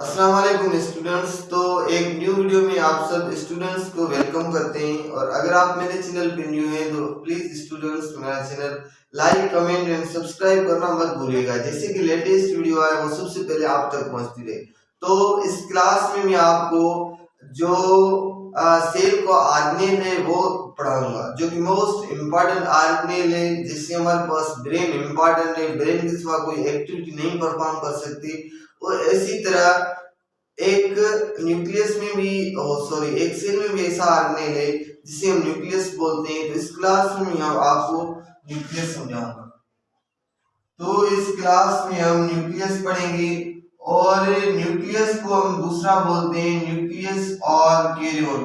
अस्सलाम वालेकुम स्टूडेंट्स। तो एक न्यू वीडियो में आप सब स्टूडेंट्स को वेलकम करते हैं। और अगर आप मेरे चैनल पे न्यू हैं तो प्लीज स्टूडेंट्स मेरा channel like comment and subscribe करना मत भूलिएगा, जैसे कि लेटेस्ट वीडियो आए वो सबसे पहले आप तक पहुंचती रहे। तो इस क्लास में मैं आपको जो सेल का आर्गेनेल है वो पढ़ाऊंगा, जो कि मोस्ट इम्पोर्टेंट आर्गेनेल है, जिससे हमारे पास ब्रेन इम्पोर्टेंट है। ब्रेन के सिवा कोई एक्टिविटी नहीं परफॉर्म कर सकती। और इसी तरह एक न्यूक्लियस में भी एक सेल में भी ऐसा आर्गेनेल है जिसे हम न्यूक्लियस बोलते हैं। तो इस क्लास में मैं आपको न्यूक्लियस समझाऊंगा। तो इस क्लास में हम न्यूक्लियस पढ़ेंगे और न्यूक्लियस को हम दूसरा बोलते हैं न्यूक्लियस और कैरियन।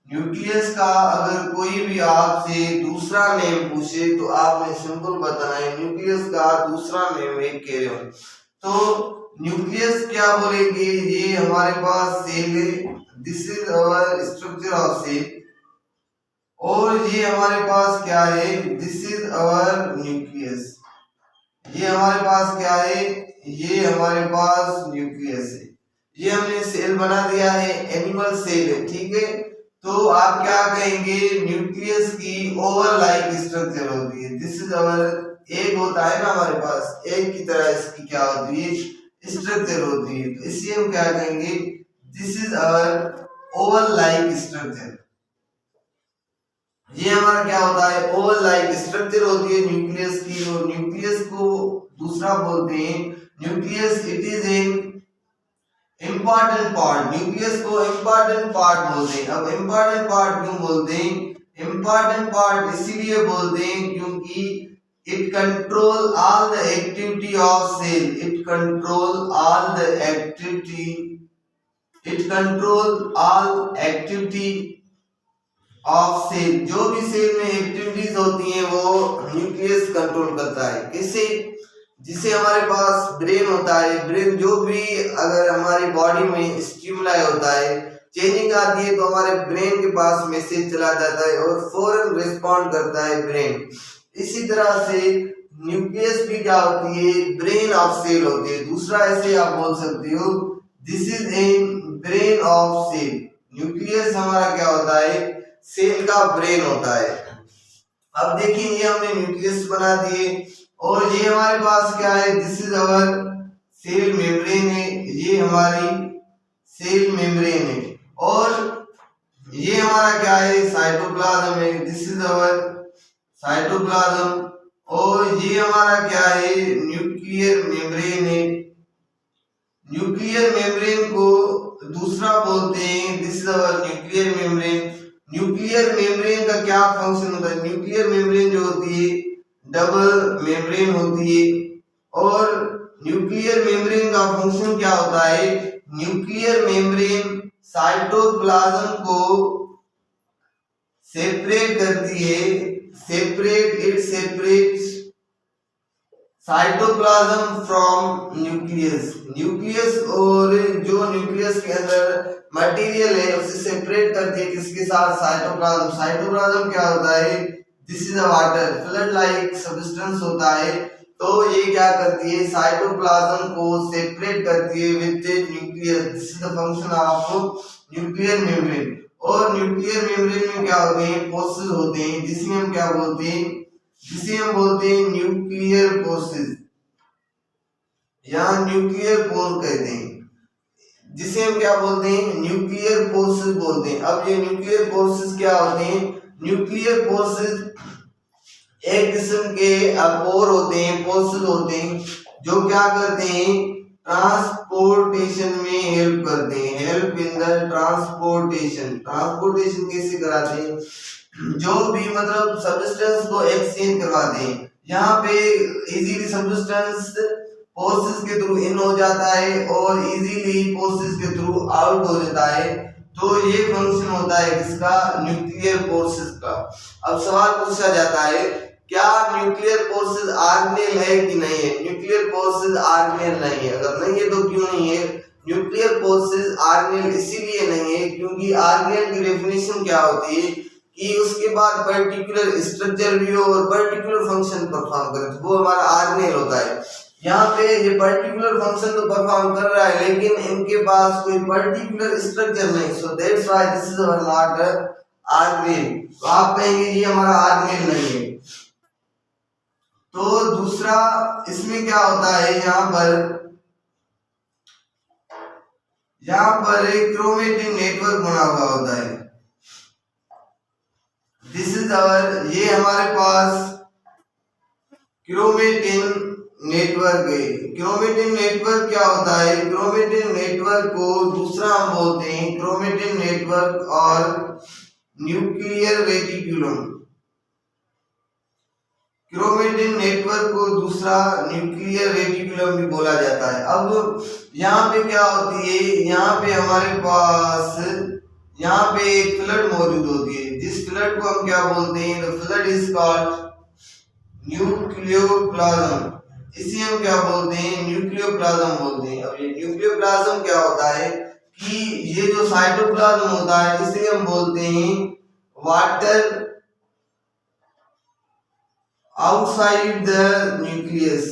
न्यूक्लियस का अगर कोई भी आपसे दूसरा नेम पूछे तो आपने सिंपल बताना है न्यूक्लियस का दूसरा नेम है कैरियन। तो न्यूक्लियस क्या बोलेंगे, ये हमारे पास सेल है, this is our structure of cell. और ये हमारे पास क्या है, दिस इज आवर न्यूक्लियस। ये हमारे पास क्या है, ये हमारे पास न्यूक्लियस है। ये हमने सेल बना दिया है, एनिमल सेल है, ठीक है। तो आप क्या कहेंगे, न्यूक्लियस की ओवल लाइक स्ट्रक्चर होती है। दिस इज आवर, एग होता है ना हमारे पास, एग की तरह इसकी क्या होती है, स्ट्रक्चर होती है। तो इसे हम क्या कहेंगे, this is our oval like structure. ये हमारा क्या होता है, ओवल लाइक स्ट्रक्चर होती है न्यूक्लियस की। और न्यूक्लियस को दूसरा बोलते हैं nucleus, it is an important part. Nucleus को इम्पॉर्टेंट पार्ट बोलते हैं। अब इम्पॉर्टेंट पार्ट क्यों बोलते हैं, इम्पॉर्टेंट पार्ट इसीलिए बोलते हैं क्योंकि it control all the activity of cell, it control all the activity, it control all activity of cell। जो भी सेल में एक्टिविटीज होती हैं वो न्यूक्लियस कंट्रोल करता है। किसे, जिसे हमारे पास ब्रेन होता है, ब्रेन जो भी अगर हमारी बॉडी में स्टिमुलाई होता है, चेंजिंग आती है, तो हमारे ब्रेन के पास मैसेज चला जाता है और फौरन रिस्पॉन्ड करता है ब्रेन। इसी तरह से न्यूक्लियस भी क्या होती है, ब्रेन ऑफ सेल होती है। दूसरा ऐसे आप बोल सकते हो, this is a brain of cell. Nucleus हमारा क्या होता है, सेल का ब्रेन होता है। अब देखिए, ये हमने न्यूक्लियस बना दिए और ये हमारे पास क्या है, this is our cell membrane है, ये हमारी सेल मेम्ब्रेन है। और ये हमारा क्या है, साइटोप्लाज्म है, दिस इज अवर साइटोप्लाज्म। और ये हमारा क्या है, न्यूक्लियर मेम्ब्रेन है। न्यूक्लियर मेम्ब्रेन को दूसरा बोलते हैं, this is our nuclear membrane. Nuclear membrane का क्या फंक्शन होता है, न्यूक्लियर मेम्ब्रेन जो होती है डबल मेम्ब्रेन होती है। और न्यूक्लियर मेम्ब्रेन का फंक्शन क्या होता है, न्यूक्लियर मेम्ब्रेन साइटोप्लाज्म को सेपरेट करती है, it separates cytoplasm from nucleus. Nucleus और जो न्यूक्लियस के अंदर मटेरियल है उसे सेपरेट करती है, किसके साथ, साइटोप्लाज्म। साइटोप्लाज्म क्या होता है, this is a water flood like substance होता है। तो ये क्या करती है, साइटोप्लाज्म को सेपरेट करती है with nucleus. This is the function of nuclear membrane. और न्यूक्लियर मेम्ब्रेन में क्या होते हैं, पोर्सेस होते हैं, जिसे हम क्या बोलते हैं, जिसे हम बोलते हैं न्यूक्लियर पोर्सेस, या न्यूक्लियर पोर कहते हैं, जिसे हम क्या बोलते हैं, न्यूक्लियर पोर्सेस बोलते हैं। अब ये न्यूक्लियर पोर्सेस क्या होते हैं, न्यूक्लियर पोर्सेस एक किस्म के पोर होते हैं, पोर्सेस होते हैं, जो क्या करते हैं, ट्रांसपोर्टेशन में हेल्प करते हैं, help in the transportation. Transportation कैसे कराते हैं, जो भी मतलब सब्सटेंस को एक्सचेंज करवाते हैं। यहाँ पे इजीली सब्सटेंस फोर्सेस के थ्रू इन हो जाता है और इजीली फोर्सेस के थ्रू आउट हो जाता है। तो ये फंक्शन होता है किसका, न्यूक्लियर फोर्सेस का। अब सवाल पूछा जाता है, क्या न्यूक्लियर फोर्सेस आर्गेनेल है कि नहीं है। न्यूक्लियर फोर्सेस आर्गेनेल नहीं है। अगर नहीं है तो क्यों नहीं है, न्यूक्लियर फोर्सेस आर्गेनेल इसीलिए नहीं है क्योंकि आर्गेनेल की डेफिनेशन क्या होती है कि उसके बाद पर्टिकुलर स्ट्रक्चर भी हो और पर्टिकुलर फंक्शन परफॉर्म करे, तो वो हमारा आर्गेनेल होता है। यहाँ पे ये पर्टिकुलर फंक्शन तो परफॉर्म कर रहा है लेकिन इनके पास कोई पर्टिकुलर स्ट्रक्चर नहीं, so that's why this is our not आर्गमेल। तो आप कहेंगे ये हमारा आर्गमेल नहीं है। तो दूसरा इसमें क्या होता है, यहाँ पर एक क्रोमेटिन नेटवर्क बना हुआ होता है। दिस इज अवर, ये हमारे पास क्रोमेटिन नेटवर्क है। क्रोमेटिन नेटवर्क क्या होता है, क्रोमेटिन नेटवर्क को दूसरा हम बोलते हैं क्रोमेटिन नेटवर्क और न्यूक्लियर रेटिकुलम। क्रोमेटिन नेटवर्क को दूसरा न्यूक्लियर रेटिकुलम भी बोला जाता है। अब यहाँ पे क्या होती है, यहाँ पे हमारे पास यहाँ पे एक फ्लड मौजूद होती है, जिस फ्लड को हम क्या बोलते हैं, the flood is called nucleoplasm. इसे हम क्या बोलते हैं, न्यूक्लियोप्लाज्म बोलते हैं। अब ये न्यूक्लियोप्लाज्म क्या होता है कि ये जो साइटोप्लाज्म होता है इसे हम बोलते हैं वाटर आउटसाइड द न्यूक्लियस।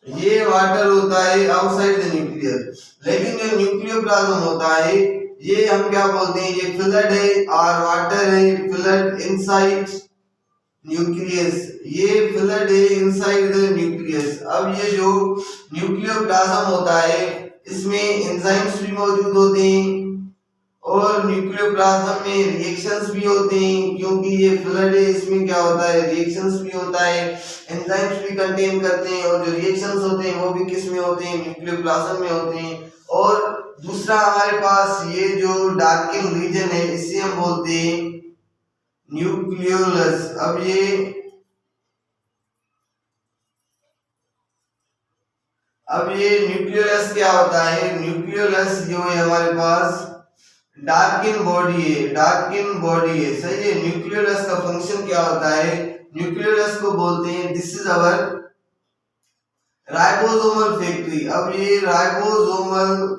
ये वाटर होता है आउटसाइड द न्यूक्लियस, लेकिन जो न्यूक्लियोप्लाज्म होता है ये हम क्या बोलते हैं, ये फ्लड है और वाटर है, फ्लड इनसाइड न्यूक्लियस। ये फ्लड है इनसाइड द न्यूक्लियस। अब ये जो न्यूक्लियोप्लाज्म होता है इसमें एंजाइम्स भी मौजूद होते हैं और न्यूक्लियोप्लाज्म में रिएक्शंस भी होते हैं, क्योंकि ये फ्लड है इसमें क्या होता है, रिएक्शंस भी होता है, एंजाइम्स भी कंटेन करते हैं और जो रिएक्शंस होते हैं वो भी किस में होते हैं, न्यूक्लियोप्लाज्म में होते हैं। और दूसरा हमारे पास ये जो डार्किंग रीजन है इसे हम बोलते हैं न्यूक्लियोलस। अब ये न्यूक्लियोलस क्या होता है, न्यूक्लियोलस जो है हमारे पास डार्किन बॉडी है, डार्किन बॉडी है, सही है। न्यूक्लियोलस का फंक्शन क्या होता है, न्यूक्लियोलस को बोलते हैं this is our ribosomal factory. अब ये राइबोसोमल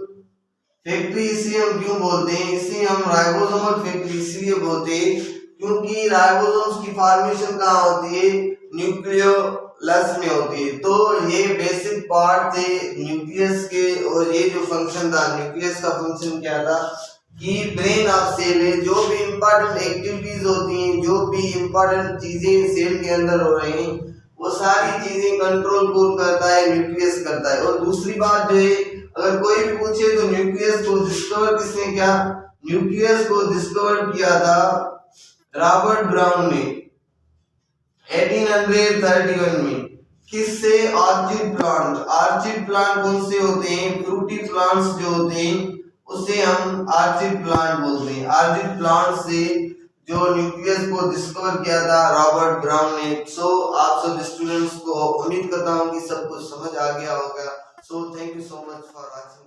फैक्ट्री इसे हम क्यों बोलते हैं, इसे हम राइबोसोमल फैक्ट्री इसलिए बोलते हैं क्योंकि राइबोसोम्स की फॉर्मेशन कहाँ होती है, न्यूक्लियोलस में होती है। तो ये बेसिक पार्ट थे न्यूक्लियस के। और ये जो फंक्शन था न्यूक्लियस का फंक्शन क्या था कि ब्रेन ऑफ सेल है, जो भी इंपॉर्टेंट एक्टिविटीज होती हैं, जो भी इंपॉर्टेंट चीजें सेल के अंदर हो रही हैं वो सारी चीजें कंट्रोल कौन करता है, न्यूक्लियस करता है। और दूसरी बात जो है, अगर कोई भी पूछे तो न्यूक्लियस को डिस्कवर किसने किया, न्यूक्लियस को डिस्कवर किया था रॉबर्ट ब्राउन ने 1831 में। किससे, ऑर्चिड प्लांट। ऑर्चिड प्लांट कौन से होते हैं, फ्रूटी प्लांट्स जो होते हैं उसे हम ऑर्चिड प्लांट बोलते हैं। ऑर्चिड प्लांट से जो न्यूक्लियस को डिस्कवर किया था रॉबर्ट ब्राउन ने। सो आप सब स्टूडेंट्स को उम्मीद करता हूँ कि सब कुछ समझ आ गया होगा। So thank you so much for watching.